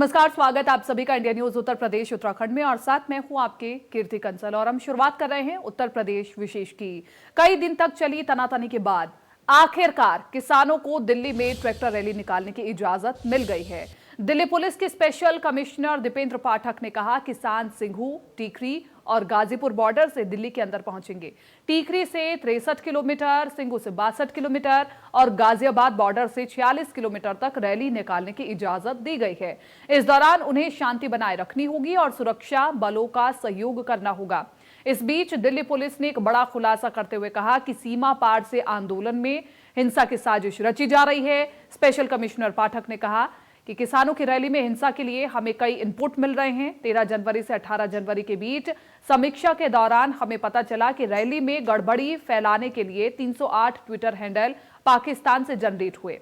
नमस्कार, स्वागत आप सभी का इंडिया न्यूज उत्तर प्रदेश उत्तराखंड में और साथ में हूं आपके कीर्ति कंसल। और हम शुरुआत कर रहे हैं उत्तर प्रदेश विशेष की। कई दिन तक चली तनातनी के बाद आखिरकार किसानों को दिल्ली में ट्रैक्टर रैली निकालने की इजाजत मिल गई है। दिल्ली पुलिस के स्पेशल कमिश्नर दीपेंद्र पाठक ने कहा किसान सिंघू, टीकरी और गाजीपुर बॉर्डर से दिल्ली के अंदर पहुंचेंगे। टीकरी से 63 किलोमीटर, सिंघू से 62 किलोमीटर और गाजियाबाद बॉर्डर से 46 किलोमीटर तक रैली निकालने की इजाजत दी गई है। इस दौरान उन्हें शांति बनाए रखनी होगी और सुरक्षा बलों का सहयोग करना होगा। इस बीच दिल्ली पुलिस ने एक बड़ा खुलासा करते हुए कहा कि सीमा पार से आंदोलन में हिंसा की साजिश रची जा रही है। स्पेशल कमिश्नर पाठक ने कहा कि किसानों की रैली में हिंसा के लिए हमें कई इनपुट मिल रहे हैं। 13 जनवरी से 18 जनवरी के बीच समीक्षा के दौरान हमें पता चला कि रैली में गड़बड़ी फैलाने के लिए 308 ट्विटर हैंडल पाकिस्तान से जनरेट हुए।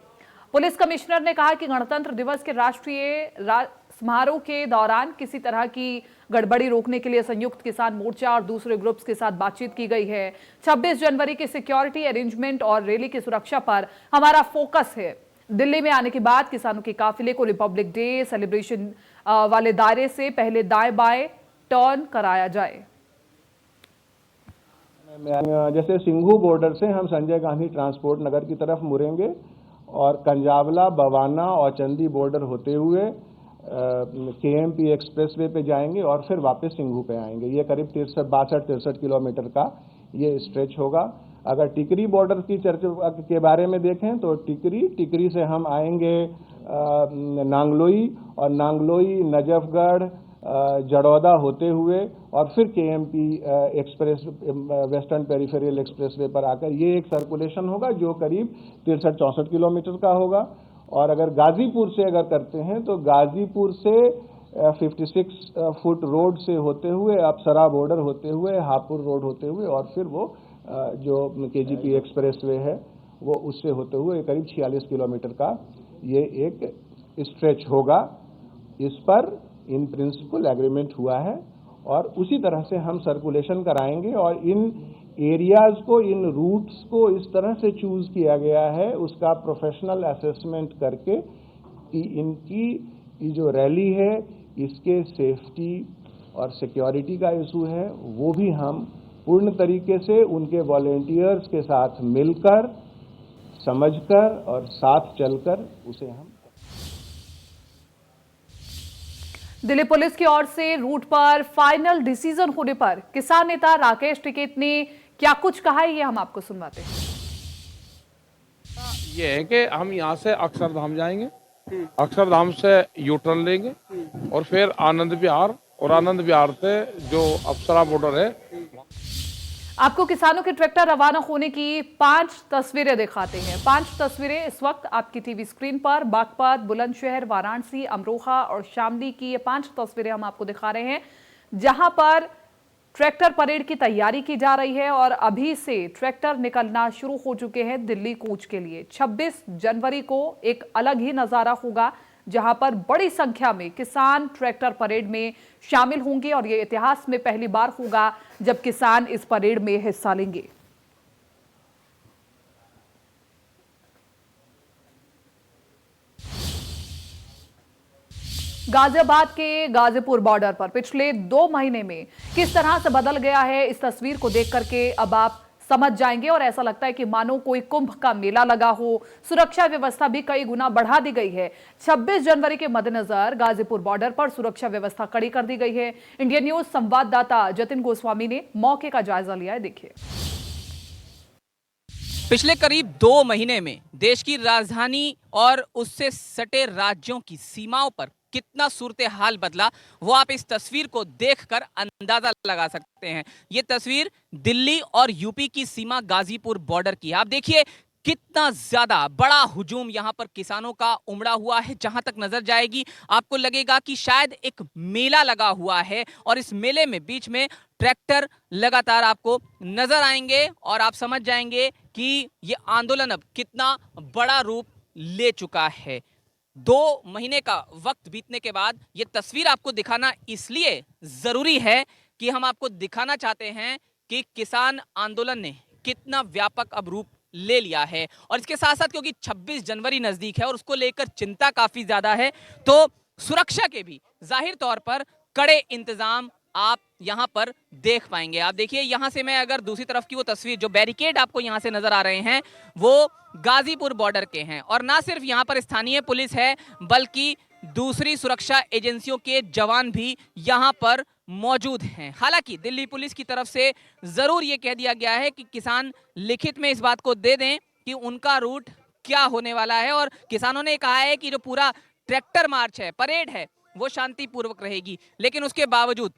पुलिस कमिश्नर ने कहा कि गणतंत्र दिवस के राष्ट्रीय समारोह के दौरान किसी तरह की गड़बड़ी रोकने के लिए संयुक्त किसान मोर्चा और दूसरे ग्रुप्स के साथ बातचीत की गई है। 26 जनवरी की सिक्योरिटी अरेंजमेंट और रैली की सुरक्षा पर हमारा फोकस है। दिल्ली में आने के बाद किसानों के काफिले को रिपब्लिक डे सेलिब्रेशन वाले दायरे से पहले दाएं बाएं टर्न कराया जाए। जैसे सिंघू बॉर्डर से हम संजय गांधी ट्रांसपोर्ट नगर की तरफ मुड़ेंगे और कंजावला, बवाना और चंदी बॉर्डर होते हुए केएमपी एक्सप्रेसवे पे जाएंगे और फिर वापस सिंघू पे आएंगे। ये करीब 62-63 किलोमीटर का ये स्ट्रेच होगा। अगर टिकरी बॉर्डर की चर्चा के बारे में देखें तो टिकरी से हम आएंगे नांगलोई और नांगलोई, नजफगढ़, जड़ौदा होते हुए और फिर KMP express western peripheral expressway पर आकर ये एक सर्कुलेशन होगा जो करीब 63-64 किलोमीटर का होगा। और अगर गाजीपुर से अगर करते हैं तो गाजीपुर से 56 फुट रोड से होते हुए अप्सरा बॉर्डर होते हुए हापुड़ रोड होते हुए और फिर वो जो केजीपी एक्सप्रेसवे है वो उससे होते हुए करीब 46 किलोमीटर का ये एक स्ट्रेच होगा। इस पर इन प्रिंसिपल एग्रीमेंट हुआ है और उसी तरह से हम सर्कुलेशन कराएंगे और इन एरियाज को, इन रूट्स को इस तरह से चूज किया गया है उसका प्रोफेशनल असेसमेंट करके कि इनकी जो रैली है इसके सेफ्टी और सिक्योरिटी का इशू है वो भी हम पूर्ण तरीके से उनके वॉलेंटियर्स के साथ मिलकर, समझकर और साथ चलकर उसे हम। दिल्ली पुलिस की ओर से रूट पर फाइनल डिसीजन होने पर किसान नेता राकेश टिकैत ने क्या कुछ कहा है ये हम आपको सुनवाते हैं। ये है कि हम यहाँ से अक्षरधाम जाएंगे, अक्षरधाम से यू टर्न लेंगे और फिर आनंद विहार और आनंद विहार से जो अप्सरा बॉर्डर है। आपको किसानों के ट्रैक्टर रवाना होने की 5 तस्वीरें दिखाते हैं। 5 तस्वीरें इस वक्त आपकी टीवी स्क्रीन पर बागपत, बुलंदशहर, वाराणसी, अमरोहा और शामली की ये 5 तस्वीरें हम आपको दिखा रहे हैं जहां पर ट्रैक्टर परेड की तैयारी की जा रही है और अभी से ट्रैक्टर निकलना शुरू हो चुके हैं दिल्ली कूच के लिए। 26 जनवरी को एक अलग ही नजारा होगा जहां पर बड़ी संख्या में किसान ट्रैक्टर परेड में शामिल होंगे और ये इतिहास में पहली बार होगा जब किसान इस परेड में हिस्सा लेंगे। गाजियाबाद के गाजीपुर बॉर्डर पर पिछले 2 महीने में किस तरह से बदल गया है इस तस्वीर को देख करके अब आप समझ जाएंगे और ऐसा लगता है कि मानो कोई कुंभ का मेला लगा हो। सुरक्षा व्यवस्था भी कई गुना बढ़ा दी गई है। 26 जनवरी के मद्देनजर गाजीपुर बॉर्डर पर सुरक्षा व्यवस्था कड़ी कर दी गई है। इंडिया न्यूज संवाददाता जतिन गोस्वामी ने मौके का जायजा लिया है, देखिए। पिछले करीब 2 महीने में देश की राजधानी और उससे सटे राज्यों की सीमाओं पर कितना सूरत हाल बदला वो आप इस तस्वीर को देखकर अंदाजा लगा सकते हैं। ये तस्वीर दिल्ली और यूपी की सीमा गाजीपुर बॉर्डर की है। आप देखिए कितना ज्यादा बड़ा हुजूम यहाँ पर किसानों का उमड़ा हुआ है। जहां तक नजर जाएगी आपको लगेगा कि शायद एक मेला लगा हुआ है और इस मेले में बीच में ट्रैक्टर लगातार आपको नजर आएंगे और आप समझ जाएंगे कि ये आंदोलन अब कितना बड़ा रूप ले चुका है। 2 महीने का वक्त बीतने के बाद ये तस्वीर आपको दिखाना इसलिए जरूरी है कि हम आपको दिखाना चाहते हैं कि किसान आंदोलन ने कितना व्यापक अब रूप ले लिया है। और इसके साथ साथ क्योंकि 26 जनवरी नजदीक है और उसको लेकर चिंता काफी ज्यादा है, तो सुरक्षा के भी जाहिर तौर पर कड़े इंतजाम आप यहां पर देख पाएंगे। आप देखिए यहां से मैं अगर दूसरी तरफ की वो तस्वीर, जो बैरिकेड आपको यहां से नजर आ रहे हैं वो गाजीपुर बॉर्डर के हैं, और ना सिर्फ यहां पर स्थानीय पुलिस है बल्कि दूसरी सुरक्षा एजेंसियों के जवान भी यहां पर मौजूद हैं। हालांकि दिल्ली पुलिस की तरफ से जरूर ये कह दिया गया है कि किसान लिखित में इस बात को दे दें कि उनका रूट क्या होने वाला है, और किसानों ने कहा है कि जो पूरा ट्रैक्टर मार्च है, परेड है, वो शांतिपूर्वक रहेगी। लेकिन उसके बावजूद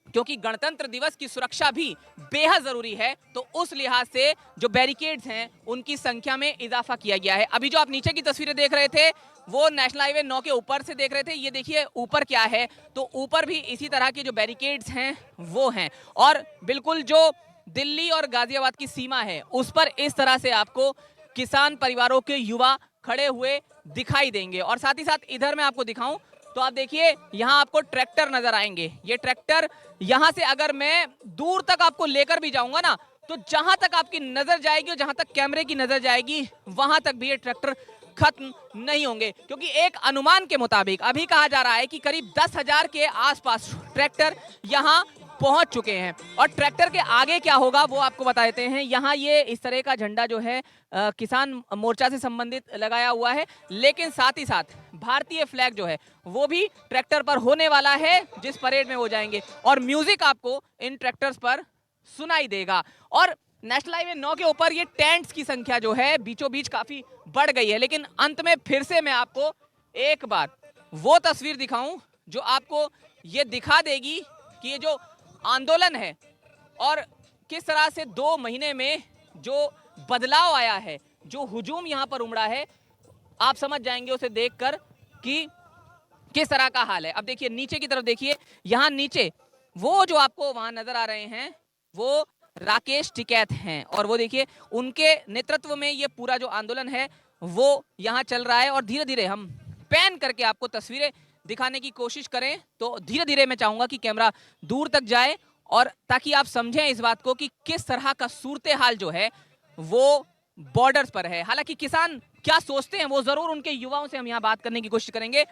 क्योंकि गणतंत्र दिवस की सुरक्षा भी बेहद जरूरी है, तो उस लिहाज से जो बैरिकेड्स हैं उनकी संख्या में इजाफा किया गया है। अभी जो आप नीचे की तस्वीरें देख रहे थे वो नेशनल हाईवे 9 के ऊपर से देख रहे थे, ये देखिए ऊपर क्या है, तो ऊपर भी इसी तरह के जो बैरिकेड्स हैं वो हैं, और बिल्कुल जो दिल्ली और गाजियाबाद की सीमा है उस पर इस तरह से आपको किसान परिवारों के युवा खड़े हुए दिखाई देंगे। और साथ ही साथ इधर मैं आपको दिखाऊं तो आप देखिए यहाँ आपको ट्रैक्टर नजर आएंगे। ये ट्रैक्टर यहाँ से अगर मैं दूर तक आपको लेकर भी जाऊंगा ना, तो जहां तक आपकी नजर जाएगी और जहां तक कैमरे की नजर जाएगी वहां तक भी ये ट्रैक्टर खत्म नहीं होंगे, क्योंकि एक अनुमान के मुताबिक अभी कहा जा रहा है कि करीब 10,000 के आसपास ट्रैक्टर यहाँ पहुंच चुके हैं। और ट्रैक्टर के आगे क्या होगा वो आपको बता देते हैं। यहाँ ये इस तरह का झंडा जो है किसान मोर्चा से संबंधित लगाया हुआ है, लेकिन साथ ही साथ भारतीय फ्लैग जो है वो भी ट्रैक्टर पर होने वाला है जिस परेड में वो जाएंगे, और म्यूजिक आपको इन ट्रैक्टर्स पर सुनाई देगा। और नेशनल हाईवे 9 के ऊपर ये टेंट्स की संख्या जो है बीचों बीच काफी बढ़ गई है। लेकिन अंत में फिर से मैं आपको एक बार वो तस्वीर दिखाऊं जो आपको ये दिखा देगी कि ये जो आंदोलन है और किस तरह से 2 महीने में जो बदलाव आया है, जो हुजूम यहाँ पर उमड़ा है, आप समझ जाएंगे उसे देखकर कि किस तरह का हाल है। अब देखिए नीचे की तरफ देखिए, यहाँ नीचे वो जो आपको वहां नजर आ रहे हैं वो राकेश टिकैत हैं, और वो देखिए उनके नेतृत्व में ये पूरा जो आंदोलन है वो यहाँ चल रहा है। और धीरे धीरे हम पैन करके आपको तस्वीरें दिखाने की कोशिश करें, तो धीरे धीरे मैं चाहूंगा कि कैमरा दूर तक जाए, और ताकि आप समझें इस बात को कि किस तरह का सूरत हाल जो है वो बॉर्डर्स पर है। हालांकि किसान क्या सोचते हैं वो जरूर उनके युवाओं से हम यहाँ बात करने की कोशिश करेंगे।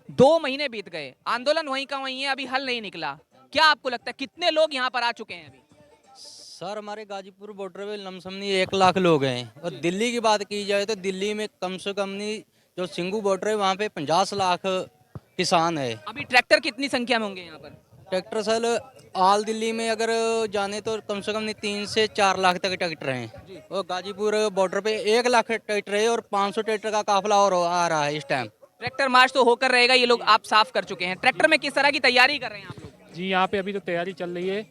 2 महीने बीत गए, आंदोलन वहीं का वहीं है, अभी हल नहीं निकला। क्या आपको लगता है कितने लोग यहाँ पर आ चुके हैं अभी? सर हमारे गाजीपुर बॉर्डर पे लमसमनी 1 लाख लोग हैं, और दिल्ली की बात की जाए तो दिल्ली में कम से कम नहीं, जो सिंघू बॉर्डर है वहाँ पे 50 लाख किसान है। अभी ट्रैक्टर कितनी संख्या में होंगे यहाँ पर? ट्रैक्टर सर आल दिल्ली में अगर जाने तो कम से कम नहीं 3 से 4 लाख तक ट्रैक्टर हैं, और गाजीपुर बॉर्डर पे 1 लाख ट्रैक्टर है, और 500 ट्रैक्टर का काफिला और आ रहा है इस टाइम। ट्रैक्टर मार्च तो होकर रहेगा, ये लोग आप साफ कर चुके हैं। ट्रैक्टर में किस तरह की तैयारी कर रहे हैं आप लोग? जी यहाँ पे अभी तो तैयारी चल रही है,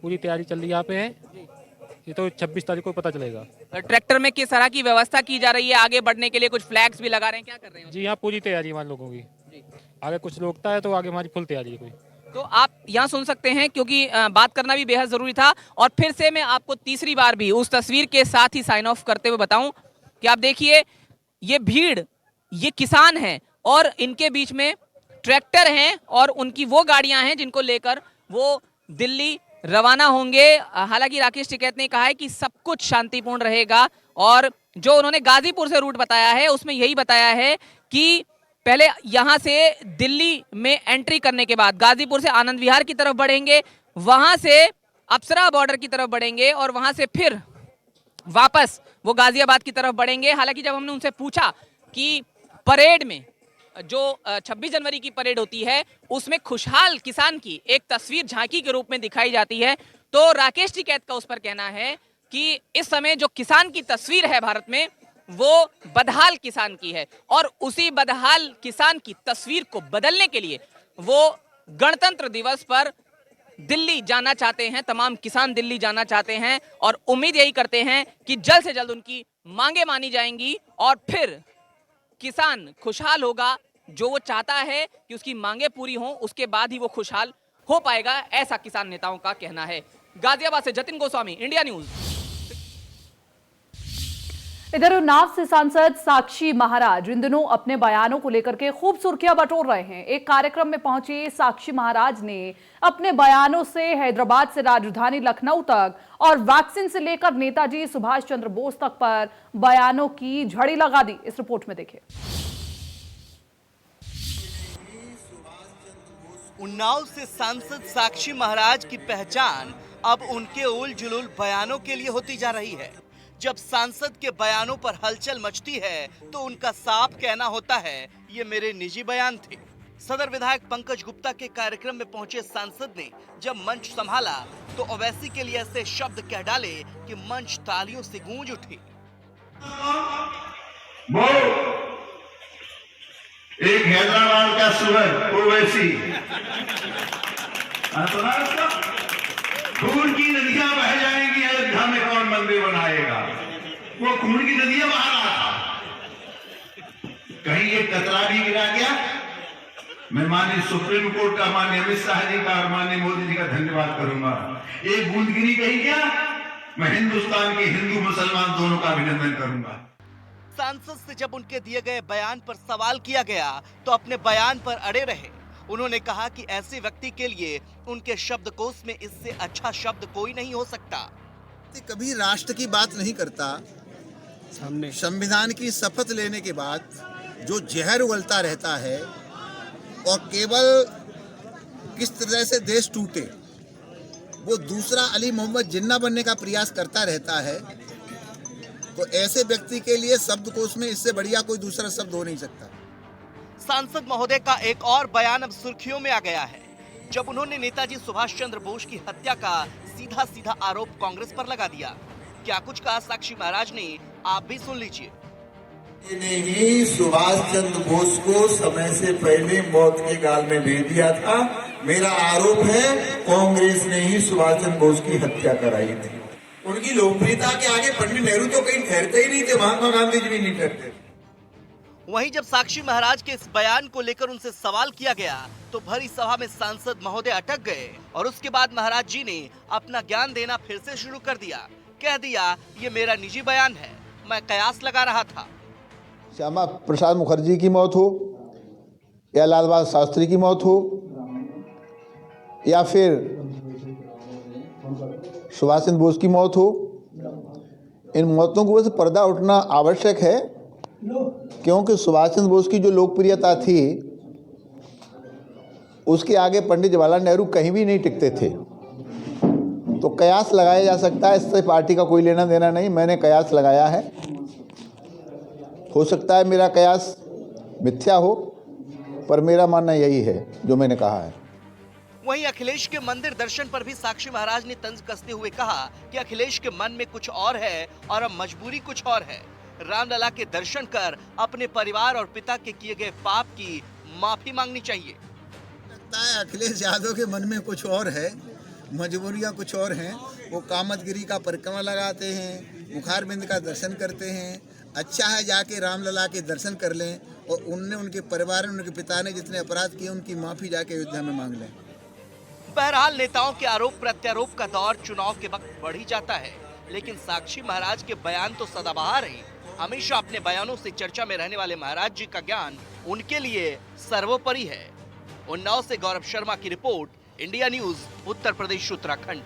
पूरी तैयारी चल रही है यहाँ पे है, ये तो 26 तारीख को पता चलेगा। ट्रैक्टर में किस तरह की व्यवस्था की जा रही है? आगे बढ़ने के लिए कुछ फ्लैग्स भी लगा रहे हैं, क्या कर रहे हैं? जी यहाँ पूरी तैयारी है हमारे लोगों की, आगे कुछ रोकता है तो आगे हमारी फुल तैयारी है। कोई तो आप यहाँ सुन सकते हैं, क्योंकि बात करना भी बेहद जरूरी था। और फिर से मैं आपको तीसरी बार भी उस तस्वीर के साथ ही साइन ऑफ करते हुए बताऊं कि आप देखिए ये भीड़, ये किसान हैं और इनके बीच में ट्रैक्टर हैं और उनकी वो गाड़ियां हैं जिनको लेकर वो दिल्ली रवाना होंगे। हालांकि राकेश टिकैत ने कहा है कि सब कुछ शांतिपूर्ण रहेगा, और जो उन्होंने गाजीपुर से रूट बताया है उसमें यही बताया है कि पहले यहां से दिल्ली में एंट्री करने के बाद गाजीपुर से आनंद विहार की तरफ बढ़ेंगे, वहां से अप्सरा बॉर्डर की तरफ बढ़ेंगे, और वहां से फिर वापस वो गाजियाबाद की तरफ बढ़ेंगे। हालांकि जब हमने उनसे पूछा कि परेड में जो 26 जनवरी की परेड होती है उसमें खुशहाल किसान की एक तस्वीर झांकी के रूप में दिखाई जाती है, तो राकेश टिकैत का उस पर कहना है कि इस समय जो किसान की तस्वीर है भारत में वो बदहाल किसान की है, और उसी बदहाल किसान की तस्वीर को बदलने के लिए वो गणतंत्र दिवस पर दिल्ली जाना चाहते हैं। तमाम किसान दिल्ली जाना चाहते हैं और उम्मीद यही करते हैं कि जल्द से जल्द उनकी मांगे मानी जाएंगी और फिर किसान खुशहाल होगा। जो वो चाहता है कि उसकी मांगे पूरी हों, उसके बाद ही वो खुशहाल हो पाएगा, ऐसा किसान नेताओं का कहना है। गाजियाबाद से जतिन गोस्वामी, इंडिया न्यूज। इधर उन्नाव से सांसद साक्षी महाराज इन दिनों अपने बयानों को लेकर के खूब सुर्खियां बटोर रहे हैं। एक कार्यक्रम में पहुंचे साक्षी महाराज ने अपने बयानों से हैदराबाद से राजधानी लखनऊ तक और वैक्सीन से लेकर नेताजी सुभाष चंद्र बोस तक पर बयानों की झड़ी लगा दी। इस रिपोर्ट में देखिए। उन्नाव से सांसद साक्षी महाराज की पहचान अब उनके उल जुलूल बयानों के लिए होती जा रही है। जब सांसद के बयानों पर हलचल मचती है तो उनका साफ कहना होता है, ये मेरे निजी बयान थे। सदर विधायक पंकज गुप्ता के कार्यक्रम में पहुंचे सांसद ने जब मंच संभाला तो ओवैसी के लिए ऐसे शब्द कह डाले कि मंच तालियों से गूंज उठी। वो एक हैदराबाद का सूरज ओवैसी, सुना उसका? खून की नदियां बह जाएंगी, अयोध्या में कौन मंदिर बनाएगा? वो खून की नदियां बहा रहा था, कहीं ये कतरा भी गिरा गया? मैं माननीय सुप्रीम कोर्ट का, माननीय अमित शाह जी का और माननीय मोदी जी का धन्यवाद करूंगा। एक बूंद गिरी कहीं क्या? मैं हिंदुस्तान के हिंदू मुसलमान दोनों का अभिनंदन करूंगा। सांसद से जब उनके दिए गए बयान पर सवाल किया गया तो अपने बयान पर अड़े रहे। उन्होंने कहा कि ऐसे व्यक्ति के लिए उनके शब्दकोश में इससे अच्छा शब्द कोई नहीं हो सकता। कभी राष्ट्र की बात नहीं करता, संविधान की शपथ लेने के बाद जो जहर उगलता रहता है और केवल किस तरह से देश टूटे वो दूसरा अली मोहम्मद जिन्ना बनने का प्रयास करता रहता है, तो ऐसे व्यक्ति के लिए शब्दकोश में इससे बढ़िया कोई दूसरा शब्द हो नहीं सकता। सांसद महोदय का एक और बयान अब सुर्खियों में आ गया है, जब उन्होंने नेताजी सुभाष चंद्र बोस की हत्या का सीधा सीधा आरोप कांग्रेस पर लगा दिया। क्या कुछ कहा साक्षी महाराज ने, आप भी सुन लीजिए। ने ही सुभाष चंद्र बोस को समय से पहले मौत के गाल में दे दिया था। मेरा आरोप है कांग्रेस ने ही सुभाष चंद्र बोस की हत्या कराई थी। उनकी लोकप्रियता के आगे पंडित नेहरू तो कहीं ठहरते ही नहीं थे, महात्मा गांधी जी भी नहीं ठहरते। वहीं जब साक्षी महाराज के इस बयान को लेकर उनसे सवाल किया गया तो भरी सभा में सांसद महोदय अटक गए और उसके बाद महाराज जी ने अपना ज्ञान देना फिर से शुरू कर दिया। कह दिया, ये मेरा निजी बयान है, मैं कयास लगा रहा था। श्यामा प्रसाद मुखर्जी की मौत हो या लाल बहादुर शास्त्री की मौत हो या फिर सुभाष चंद्र बोस की मौत हो, इन मौतों को वैसे पर्दा उठना आवश्यक है, क्योंकि सुभाष चंद्र बोस की जो लोकप्रियता थी उसके आगे पंडित जवाहरलाल नेहरू कहीं भी नहीं टिकते थे। तो कयास लगाया जा सकता है, इससे पार्टी का कोई लेना देना नहीं। मैंने कयास लगाया है, हो सकता है मेरा कयास मिथ्या हो, पर मेरा मानना यही है जो मैंने कहा है। वहीं अखिलेश के मंदिर दर्शन पर भी साक्षी महाराज ने तंज कसते हुए कहा कि अखिलेश के मन में कुछ और है और अब मजबूरी कुछ और है। रामलला के दर्शन कर अपने परिवार और पिता के किए गए पाप की माफी मांगनी चाहिए। लगता है अखिलेश यादव के मन में कुछ और है, मजबूरियां कुछ और हैं। वो कामतगिरी का परिक्रमा लगाते हैं, मुखार बिंद का दर्शन करते हैं। अच्छा है जाके रामलला के दर्शन कर लें और उनने, उनके परिवार ने, उनके पिता ने जितने अपराध किए उनकी माफी जाके अयोध्या में मांग लें। बहरहाल नेताओं के आरोप प्रत्यारोप का दौर चुनाव के वक्त बढ़ ही जाता है, लेकिन साक्षी महाराज के बयान तो सदाबहार हैं। हमेशा अपने बयानों से चर्चा में रहने वाले महाराज जी का ज्ञान उनके लिए सर्वोपरि है। उन्नाव से गौरव शर्मा की report, India news, Uttar Pradesh, Uttarakhand.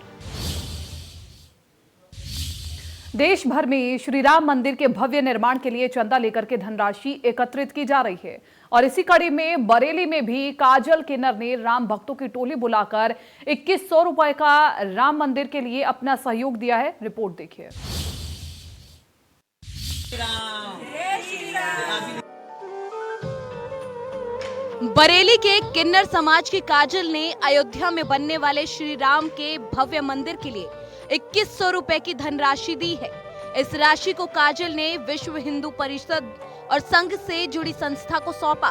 देश भर में श्री राम मंदिर के भव्य निर्माण के लिए चंदा लेकर के धनराशि एकत्रित की जा रही है और इसी कड़ी में बरेली में भी काजल किन्नर ने राम भक्तों की टोली बुलाकर 2100 रुपए का राम मंदिर के लिए अपना सहयोग दिया है। रिपोर्ट देखिए। बरेली के किन्नर समाज की काजल ने अयोध्या में बनने वाले श्री राम के भव्य मंदिर के लिए 2100 रुपए की धनराशि दी है। इस राशि को काजल ने विश्व हिंदू परिषद और संघ से जुड़ी संस्था को सौंपा।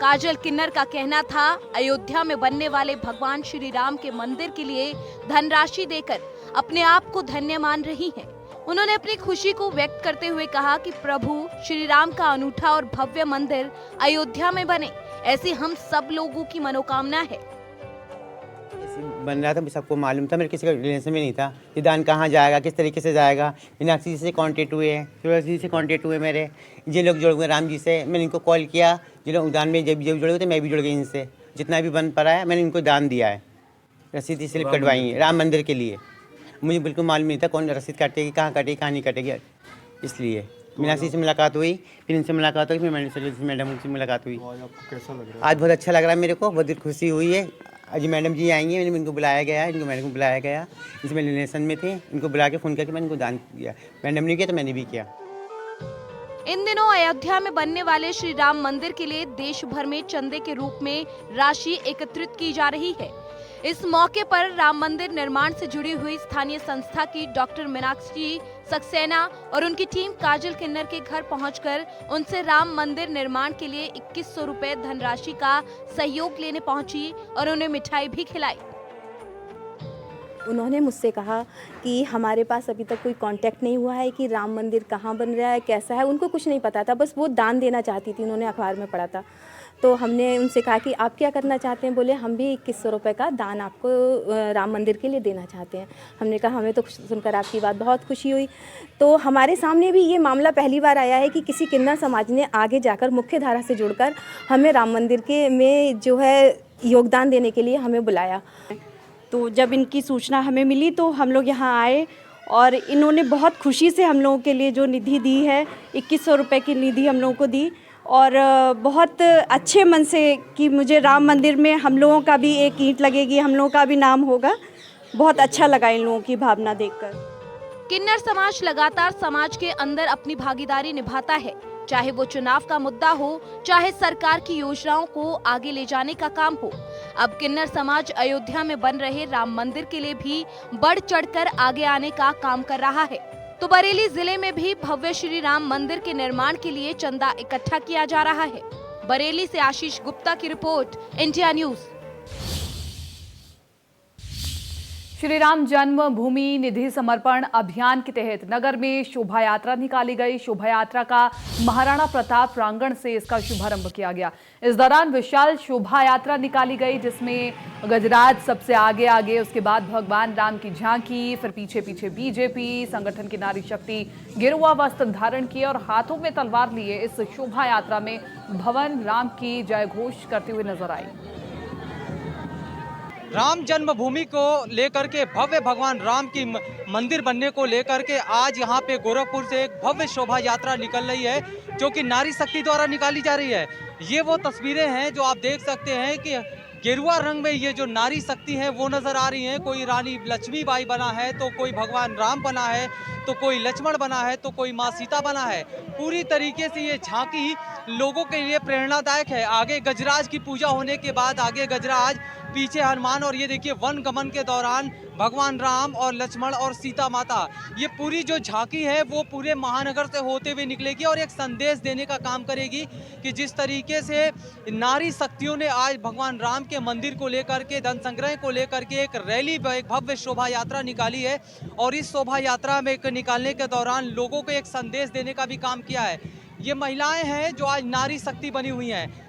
काजल किन्नर का कहना था, अयोध्या में बनने वाले भगवान श्री राम के मंदिर के लिए धनराशि देकर अपने आप को धन्य मान रही हैं। उन्होंने अपनी खुशी को व्यक्त करते हुए कहा कि प्रभु श्री राम का अनूठा और भव्य मंदिर अयोध्या में बने, ऐसी हम सब लोगों की मनोकामना है। बन रहा था, सबको मालूम था, मेरे किसी का रिलेशन में नहीं था कि दान कहाँ जाएगा, किस तरीके से जाएगा। मीनाक्षी जी से कांटेक्ट हुए, तुलसी जी से कांटेक्ट हुए, मेरे ये लोग जुड़ हुए राम जी से। मैंने इनको कॉल किया, जिन लोग दान में जब जुड़े हुए थे मैं भी जुड़ गई इनसे। जितना भी बन पड़ा है मैंने इनको दान दिया है। रसीद स्लिप कटवाई है राम मंदिर के लिए। मुझे बिल्कुल मालूम नहीं था कौन रसीद काटेगी, कहाँ कटेगी, कहाँ नहीं कटेगी, इसलिए मीनाक्षी से मुलाकात हुई, फिर इनसे मुलाकात हुई, फिर मैडम से मुलाकात हुई। आपको कैसा लग रहा आज बहुत अच्छा लग रहा है मेरे को, बहुत खुशी हुई है। आज मैडम जी आएंगे, मैंने इनको बुलाया गया है, इनको मैडम को बुलाया गया, इसमें रिलेशन में थे, इनको बुला के फ़ोन करके मैंने इनको दान किया। मैडम ने किया तो मैंने भी किया। इन दिनों अयोध्या में बनने वाले श्री राम मंदिर के लिए देश भर में चंदे के रूप में राशि एकत्रित की जा रही है। इस मौके पर राम मंदिर निर्माण से जुड़ी हुई स्थानीय संस्था की डॉक्टर मीनाक्षी सक्सेना और उनकी टीम काजल किन्नर के घर पहुंचकर उनसे राम मंदिर निर्माण के लिए 2100 रुपए धनराशि का सहयोग लेने पहुंची और उन्हें मिठाई भी खिलाई। उन्होंने मुझसे कहा कि हमारे पास अभी तक कोई कांटेक्ट नहीं हुआ है कि राम मंदिर कहाँ बन रहा है, कैसा है, उनको कुछ नहीं पता था, बस वो दान देना चाहती थी, उन्होंने अखबार में पढ़ा था। तो हमने उनसे कहा कि आप क्या करना चाहते हैं, बोले हम भी 2100 रुपये का दान आपको राम मंदिर के लिए देना चाहते हैं। हमने कहा हमें तो सुनकर आपकी बात बहुत खुशी हुई। तो हमारे सामने भी ये मामला पहली बार आया है कि किसी किन्नर समाज ने आगे जाकर मुख्य धारा से जुड़कर हमें राम मंदिर के में जो है योगदान देने के लिए हमें बुलाया। तो जब इनकी सूचना हमें मिली तो हम लोग यहाँ आए और इन्होंने बहुत खुशी से हम लोगों के लिए जो निधि दी है, 2100 रुपये की निधि हम लोगों को दी और बहुत अच्छे मन से कि मुझे राम मंदिर में हम लोगों का भी एक ईंट लगेगी, हम लोगों का भी नाम होगा। बहुत अच्छा लगा इन लोगों की भावना देखकर। किन्नर समाज लगातार समाज के अंदर अपनी भागीदारी निभाता है, चाहे वो चुनाव का मुद्दा हो, चाहे सरकार की योजनाओं को आगे ले जाने का काम हो। अब किन्नर समाज अयोध्या में बन रहे राम मंदिर के लिए भी बढ़ चढ़कर आगे आने का काम कर रहा है। तो बरेली जिले में भी भव्य श्री राम मंदिर के निर्माण के लिए चंदा इकट्ठा किया जा रहा है। बरेली से आशीष गुप्ता की report, India news. Shri Ram जन्मभूमि निधि समर्पण अभियान के तहत नगर में शोभा यात्रा निकाली गई। शोभा यात्रा का महाराणा प्रताप प्रांगण से इसका शुभारंभ किया गया। इस दौरान विशाल शोभा यात्रा निकाली गई जिसमें गजराज सबसे आगे, उसके बाद भगवान राम की झांकी, फिर पीछे पीछे बीजेपी संगठन की नारी शक्ति गेरुआ वस्त्र धारण किए और हाथों में तलवार लिए इस शोभा यात्रा में भवन राम की जय घोष करते हुए नजर आई। राम जन्मभूमि को लेकर के भव्य भगवान राम की मंदिर बनने को लेकर के आज यहाँ पे गोरखपुर से एक भव्य शोभा यात्रा निकल रही है जो कि नारी शक्ति द्वारा निकाली जा रही है। ये वो तस्वीरें हैं जो आप देख सकते हैं कि गेरुआ रंग में ये जो नारी शक्ति है वो नजर आ रही है। कोई रानी लक्ष्मीबाई बना है, तो कोई भगवान राम बना है, तो कोई लक्ष्मण बना है, तो कोई माँ सीता बना है। पूरी तरीके से ये झांकी लोगों के लिए प्रेरणादायक है। आगे गजराज की पूजा होने के बाद आगे गजराज, पीछे हनुमान और ये देखिए वन गमन के दौरान भगवान राम और लक्ष्मण और सीता माता, ये पूरी जो झांकी है वो पूरे महानगर से होते हुए निकलेगी और एक संदेश देने का काम करेगी कि जिस तरीके से नारी शक्तियों ने आज भगवान राम के मंदिर को लेकर के, धन संग्रह को लेकर के एक रैली, एक भव्य शोभा यात्रा निकाली है और इस शोभा यात्रा में निकालने के दौरान लोगों को एक संदेश देने का भी काम किया है। ये महिलाएं हैं जो आज नारी शक्ति बनी हुई हैं।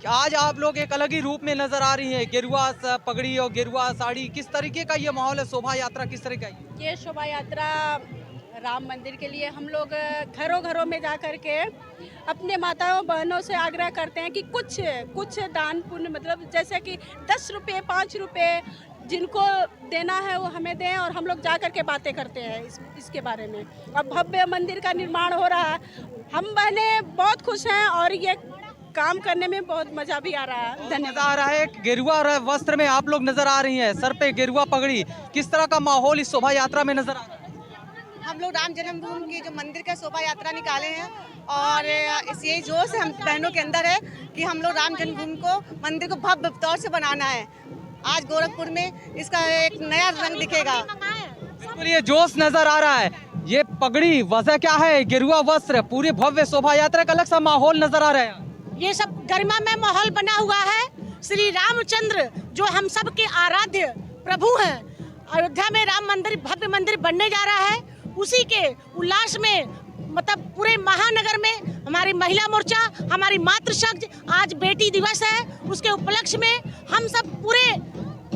आज आप लोग एक अलग ही रूप में नजर आ रही हैं, गेरुआ पगड़ी और गेरुआ साड़ी। किस तरीके का ये माहौल है, शोभा यात्रा किस तरह का है? ये शोभा यात्रा राम मंदिर के लिए हम लोग घरों घरों में जा कर के अपने माताओं बहनों से आग्रह करते हैं कि कुछ दान पुण्य, मतलब जैसे कि 10 रुपये 5 रुपये जिनको देना है वो हमें दें और हम लोग जा कर के बातें करते हैं इसके बारे में। अब भव्य मंदिर का निर्माण हो रहा है, हम बहनें बहुत खुश हैं और ये काम करने में बहुत मजा भी आ रहा है। धन्यवाद। आ रहा है गेरुआ वस्त्र में आप लोग नजर आ रही हैं, सर पे गेरुआ पगड़ी। किस तरह का माहौल इस शोभा यात्रा में नजर आ रहा है? हम लोग राम जन्मभूमि की जो मंदिर का शोभा यात्रा निकाले हैं और इस यही जोश हम बहनों के अंदर है कि हम लोग राम जन्मभूमि को मंदिर को भव्य तौर से बनाना है। आज गोरखपुर में इसका एक नया रंग दिखेगा। बिल्कुल ये जोश नजर आ रहा है। ये पगड़ी वजह क्या है, गेरुआ वस्त्र, पूरे भव्य शोभा यात्रा का अलग सा माहौल नजर आ रहा है। ये सब गरिमा में माहौल बना हुआ है। श्री रामचंद्र जो हम सब के आराध्य प्रभु हैं, अयोध्या में राम मंदिर भव्य मंदिर बनने जा रहा है। उसी के उल्लास में मतलब पूरे महानगर में हमारी महिला मोर्चा, हमारी मातृशक्ति, आज बेटी दिवस है, उसके उपलक्ष्य में हम सब पूरे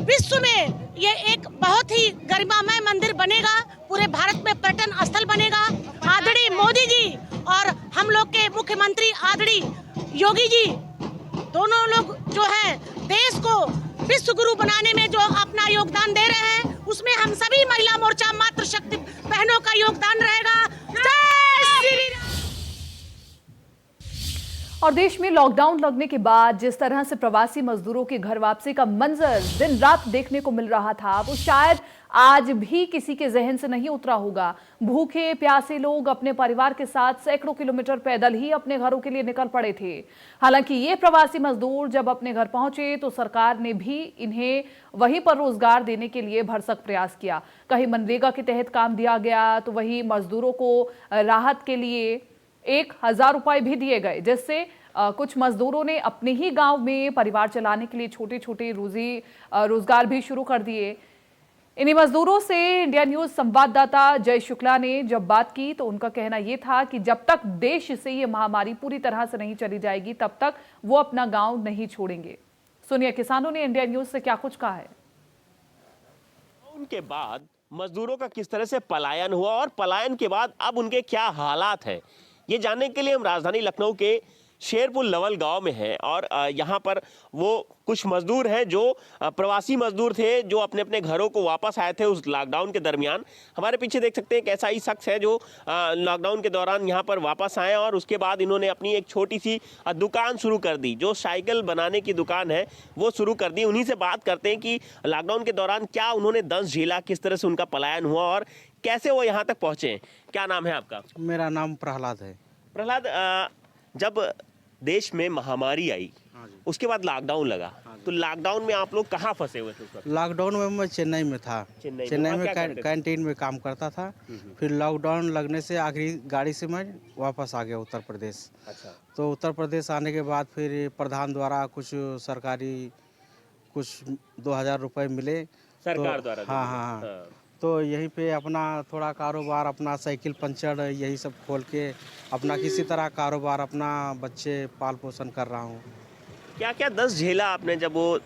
विश्व में ये एक बहुत ही गरिमामय मंदिर बनेगा। पूरे भारत में पर्यटन स्थल बनेगा। आदरणीय मोदी जी और हम लोग के मुख्यमंत्री आदरणीय योगी जी, दोनों लोग जो है देश को विश्व गुरु बनाने में जो अपना योगदान दे रहे हैं, उसमें हम सभी महिला मोर्चा मातृशक्ति बहनों का योगदान रहेगा। जय श्री राम। और देश में लॉकडाउन लगने के बाद जिस तरह से प्रवासी मजदूरों की घर वापसी का मंजर दिन रात देखने को मिल रहा था, वो शायद आज भी किसी के जहन से नहीं उतरा होगा। भूखे प्यासे लोग अपने परिवार के साथ सैकड़ों किलोमीटर पैदल ही अपने घरों के लिए निकल पड़े थे। हालांकि ये प्रवासी मजदूर जब अपने घर पहुंचे तो सरकार ने भी इन्हें वहीं पर रोजगार देने के लिए भरसक प्रयास किया। कहीं मनरेगा के तहत काम दिया गया तो वहीं मजदूरों को राहत के लिए 1000 रुपए भी दिए गए, जिससे कुछ मजदूरों ने अपने ही गांव में परिवार चलाने के लिए छोटे छोटे रोजगार भी शुरू कर दिए। इन्हीं मजदूरों से इंडिया न्यूज संवाददाता जय शुक्ला ने जब बात की तो उनका कहना यह था कि जब तक देश से ये महामारी पूरी तरह से नहीं चली जाएगी तब तक वो अपना गांव नहीं छोड़ेंगे। सुनिए किसानों ने इंडिया न्यूज से क्या कुछ कहा है। उनके बाद मजदूरों का किस तरह से पलायन हुआ और पलायन के बाद अब उनके क्या हालात हैं, ये जानने के लिए हम राजधानी लखनऊ के शेरपुर लवल गांव में हैं और यहाँ पर वो कुछ मजदूर हैं जो प्रवासी मजदूर थे जो अपने अपने घरों को वापस आए थे उस लॉकडाउन के दरमियान। हमारे पीछे देख सकते हैं एक ऐसा ही शख्स है जो लॉकडाउन के दौरान यहाँ पर वापस आए और उसके बाद इन्होंने अपनी एक छोटी सी दुकान शुरू कर दी, जो साइकिल बनाने की दुकान है वो शुरू कर दी। उन्हीं से बात करते हैं कि लॉकडाउन के दौरान क्या उन्होंने दंश झेला, किस तरह से उनका पलायन हुआ और कैसे वो यहाँ तक पहुँचे। क्या नाम है आपका? मेरा नाम प्रहलाद है। प्रहलाद, जब देश में महामारी आई उसके बाद लॉकडाउन लगा, तो लॉकडाउन में आप लोग कहाँ फंसे हुए थे उस वक्त? लॉकडाउन में मैं चेन्नई में था। चेन्नई में कैंटीन में काम करता था। फिर लॉकडाउन लगने से आखिरी गाड़ी से मैं वापस आ गया उत्तर प्रदेश। अच्छा। तो उत्तर प्रदेश आने के बाद फिर प्रधान द्वारा कुछ सरकारी कुछ 2000 रुपये मिले सरकार द्वारा। हाँ। तो यहीं पे अपना थोड़ा कारोबार, अपना साइकिल पंचर यही सब खोल के अपना किसी तरह कारोबार, अपना बच्चे पाल पोषण कर रहा हूँ। क्या क्या दस झेला आपने जब वो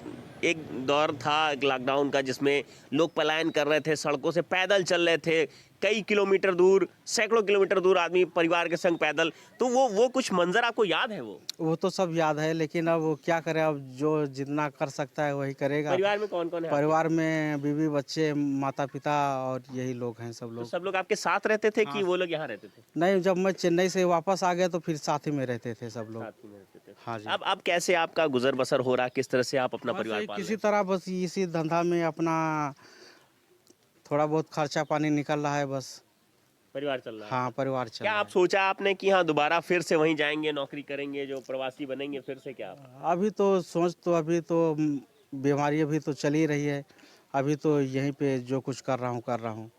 एक दौर था लॉकडाउन का जिसमें लोग पलायन कर रहे थे, सड़कों से पैदल चल रहे थे, कई किलोमीटर दूर, सैकड़ों किलोमीटर दूर आदमी परिवार के संग पैदल, तो वो कुछ मंजर आपको याद है? वो तो सब याद है, लेकिन अब क्या करें, अब जो जितना कर सकता है वही करेगा। परिवार में कौन कौन है? परिवार में बीवी, बच्चे, माता पिता और यही लोग हैं सब लोग। तो सब लोग आपके साथ रहते थे कि वो लोग यहाँ रहते थे? नहीं, जब मैं चेन्नई से वापस आ गया तो फिर साथ ही में रहते थे सब लोग। साथ ही में रहते थे। हाँ जी। अब कैसे आपका गुजर बसर हो रहा, किस तरह से आप अपना परिवार पाल रहे हैं? किसी तरह बस इसी धंधा में अपना थोड़ा बहुत खर्चा पानी निकल रहा है, बस परिवार चल रहा है। हाँ, परिवार चल क्या रहा आप सोचा आपने कि हाँ दोबारा फिर से वहीं जाएंगे, नौकरी करेंगे, जो प्रवासी बनेंगे फिर से? क्या अभी तो सोच, तो अभी तो बीमारी अभी तो चल ही रही है, अभी तो यहीं पे जो कुछ कर रहा हूँ।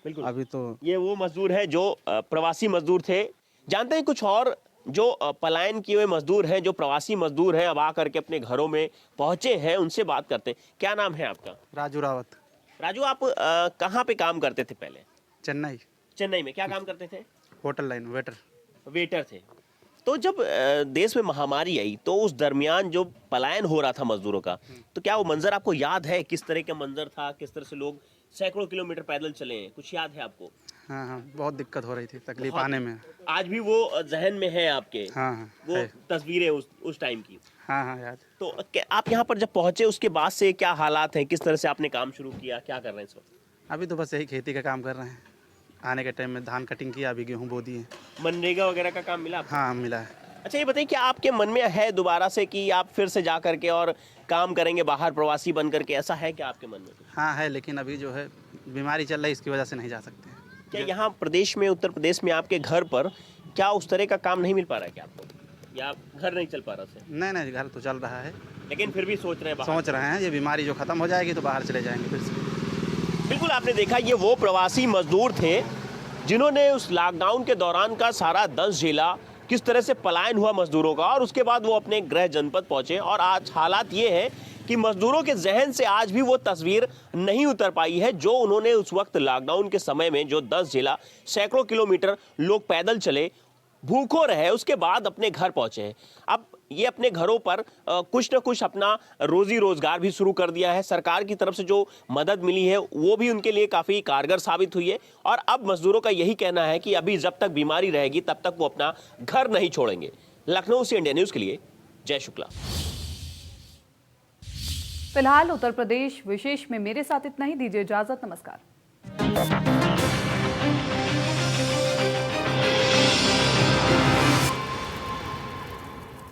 बिल्कुल। अभी तो ये वो मजदूर है जो प्रवासी मजदूर थे। जानते हैं कुछ और जो पलायन किए हुए मजदूर हैं, जो प्रवासी मजदूर हैं, अब आकर के अपने घरों में पहुंचे हैं, उनसे बात करते हैं। क्या नाम है आपका? राजू रावत। राजू, आप कहाँ पे काम करते थे पहले? चेन्नई। चेन्नई में क्या काम करते थे? होटल लाइन वेटर थे। तो जब देश में महामारी आई तो उस दरमियान जो पलायन हो रहा था मजदूरों का, तो क्या वो मंजर आपको याद है? किस तरह का मंजर था, किस तरह से लोग सैकड़ों किलोमीटर पैदल चले हैं, कुछ याद है आपको? हाँ, बहुत दिक्कत हो रही थी, तकलीफ आने में। आज भी वो जहन में है आपके? हाँ, वो तस्वीरें उस टाइम की? हाँ याद। तो आप यहाँ पर जब पहुंचे उसके बाद से क्या हालात हैं, किस तरह से आपने काम शुरू किया, क्या कर रहे हैं इस वक्त? अभी तो बस यही खेती का काम कर रहे हैं। आने के टाइम में धान कटिंग किया, अभी गेहूँ बो दिए। मनरेगा वगैरह का काम मिला आपको? हाँ, मिला है। अच्छा, ये बताइए, क्या आपके मन में है दोबारा से कि आप फिर से जा करके और काम करेंगे बाहर प्रवासी बन करके, ऐसा है क्या आपके मन में? हाँ है, लेकिन अभी जो है बीमारी चल रही है, इसकी वजह से नहीं जा सकते। क्या यहाँ प्रदेश में, उत्तर प्रदेश में आपके घर पर क्या उस तरह का काम नहीं मिल पा रहा है क्या आपको, या घर नहीं चल पा रहा है? नहीं, घर तो चल रहा है, लेकिन फिर भी सोच रहे हैं ये बीमारी जो खत्म हो जाएगी तो बाहर चले जाएंगे फिर से। बिल्कुल, आपने देखा ये वो प्रवासी मजदूर थे जिन्होंने उस लॉकडाउन के दौरान का सारा दंश झेला, किस तरह से पलायन हुआ मजदूरों का, और उसके बाद वो अपने गृह जनपद पहुंचे। और आज हालात ये है कि मजदूरों के जहन से आज भी वो तस्वीर नहीं उतर पाई है जो उन्होंने उस वक्त लॉकडाउन के समय में जो दंश झेला, सैकड़ों किलोमीटर लोग पैदल चले, भूखों रहे, उसके बाद अपने घर पहुंचे हैं। अब ये अपने घरों पर कुछ न कुछ अपना रोजी रोजगार भी शुरू कर दिया है। सरकार की तरफ से जो मदद मिली है वो भी उनके लिए काफ़ी कारगर साबित हुई है। और अब मजदूरों का यही कहना है कि अभी जब तक बीमारी रहेगी तब तक वो अपना घर नहीं छोड़ेंगे। लखनऊ से इंडिया न्यूज़ के लिए जय शुक्ला। फिलहाल उत्तर प्रदेश विशेष में मेरे साथ इतना ही। दीजिए इजाजत, नमस्कार।